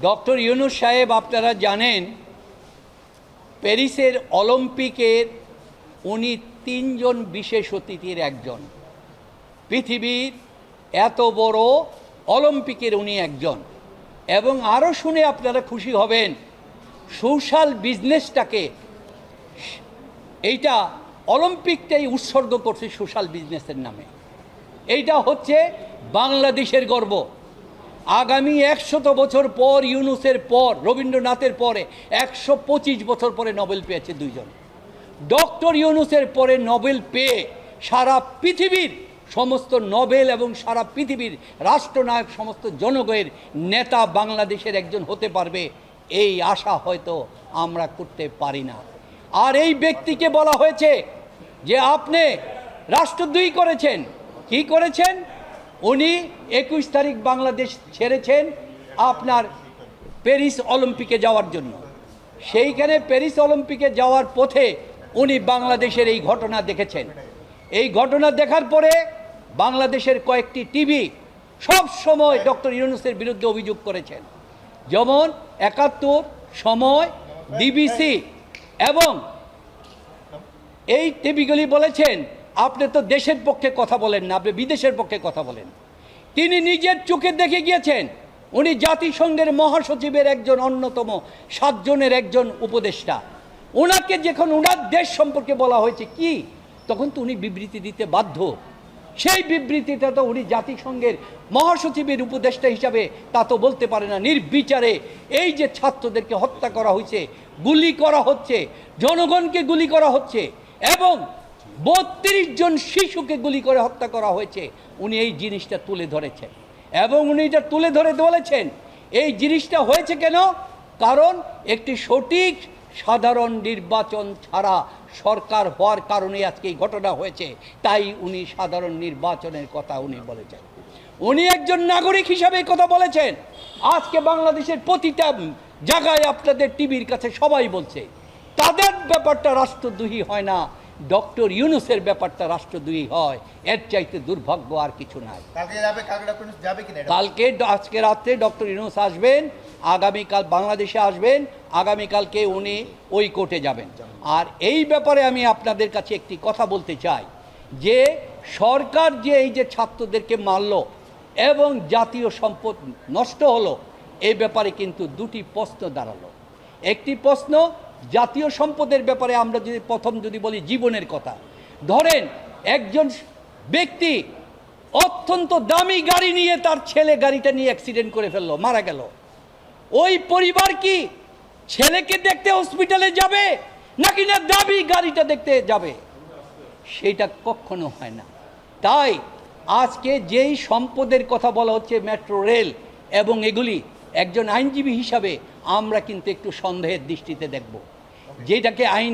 Doctor Yunus সাহেব আপনারা জানেন প্যারিসের অলিম্পিকের উনি তিনজন বিশেষ অতিথির একজন। পৃথিবীর এত বড় অলিম্পিকের উনি একজন। এবং আরও শুনে আপনারা খুশি হবেন, সোশ্যাল বিজনেসটাকে এইটা অলিম্পিকটাই উৎসর্গ করছে সোশ্যাল বিজনেসের নামে। এইটা হচ্ছে বাংলাদেশের গর্ব। আগামী 100 বছর পর, ইউনূসের পর, রবীন্দ্রনাথের পরে 125 বছর পরে নোবেল পেয়েছে দুইজন। ডক্টর ইউনূসের পরে নোবেল পেয়ে সারা পৃথিবীর সমস্ত নোবেল এবং সারা পৃথিবীর রাষ্ট্রনায়ক সমস্ত জনগণের নেতা বাংলাদেশের একজন হতে পারবে, এই আশা হয়তো আমরা করতে পারি না। আর এই ব্যক্তিকে বলা হয়েছে যে আপনি রাষ্ট্রদ্রোহী করেছেন। কি করেছেন? উনি 21 তারিখ বাংলাদেশ ছেড়েছেন আপনার প্যারিস অলিম্পিকে যাওয়ার জন্য। সেইখানে প্যারিস অলিম্পিকে যাওয়ার পথে উনি বাংলাদেশের এই ঘটনা দেখেছেন। এই ঘটনা দেখার পরে বাংলাদেশের কয়েকটি টিভি সব সময় ডক্টর ইউনূসের বিরুদ্ধে অভিযোগ করেছেন, যেমন 71, সময়, ডিবিসি এবং এই টিভিগুলি বলেছেন আপনি তো দেশের পক্ষে কথা বলেন না, আপনি বিদেশের পক্ষে কথা বলেন। তিনি নিজের চোখে দেখে গিয়েছেন, উনি জাতিসংঘের মহাসচিবের একজন অন্যতম 7 জনের একজন উপদেষ্টা। ওনাকে যখন ওনার দেশ সম্পর্কে বলা হয়েছে কি, তখন তো উনি বিবৃতি দিতে বাধ্য। সেই বিবৃতিটা তো উনি জাতিসংঘের মহাসচিবের উপদেষ্টা হিসাবে তা তো বলতে পারে না। নির্বিচারে এই যে ছাত্রদেরকে হত্যা করা হয়েছে, গুলি করা হচ্ছে, জনগণকে গুলি করা হচ্ছে এবং 32 জন শিশুকে গুলি করে হত্যা করা হয়েছে, উনি এই জিনিসটা তুলে ধরেছেন। এবং উনি এটা তুলে ধরে বলেছেন এই জিনিসটা হয়েছে কেন? কারণ একটি সঠিক সাধারণ নির্বাচন ছাড়া সরকার হওয়ার কারণে আজকে এই ঘটনা হয়েছে। তাই উনি সাধারণ নির্বাচনের কথা উনি বলেছেন। উনি একজন নাগরিক হিসাবে কথা বলেছেন। আজকে বাংলাদেশের প্রতিটা জায়গায় আপনাদের টিভির কাছে সবাই বলছে তাদের ব্যাপারটা রাষ্ট্রদ্রোহী হয় না, ডক্টর ইউনূসের ব্যাপারটা রাষ্ট্রদ্রোহী হয়। এর চাইতে দুর্ভাগ্য আর কিছু নাই। কালকে আজকে রাত্রে ডক্টর ইউনূস আসবেন, আগামীকাল বাংলাদেশে আসবেন, আগামীকালকে উনি ওই কোর্টে যাবেন। আর এই ব্যাপারে আমি আপনাদের কাছে একটি কথা বলতে চাই যে সরকার যে এই যে ছাত্রদেরকে মারল এবং জাতীয় সম্পদ নষ্ট হলো, এই ব্যাপারে কিন্তু দুটি প্রশ্ন দাঁড়ালো। একটি প্রশ্ন জাতীয় সম্পদের ব্যাপারে, আমরা যদি প্রথম যদি বলি জীবনের কথা, ধরেন একজন ব্যক্তি অত্যন্ত দামি গাড়ি নিয়ে তার ছেলে গাড়িটা নিয়ে অ্যাক্সিডেন্ট করে ফেললো, মারা গেল। ওই পরিবার কি ছেলেকে দেখতে হসপিটালে যাবে নাকি না দামি গাড়িটা দেখতে যাবে? সেটা কখনো হয় না। তাই আজকে যেই সম্পদের কথা বলা হচ্ছে, মেট্রো রেল এবং এগুলি, একজন আইনজীবী হিসাবে আমরা কিন্তু একটু সন্দেহের দৃষ্টিতে দেখব, যেটাকে আইন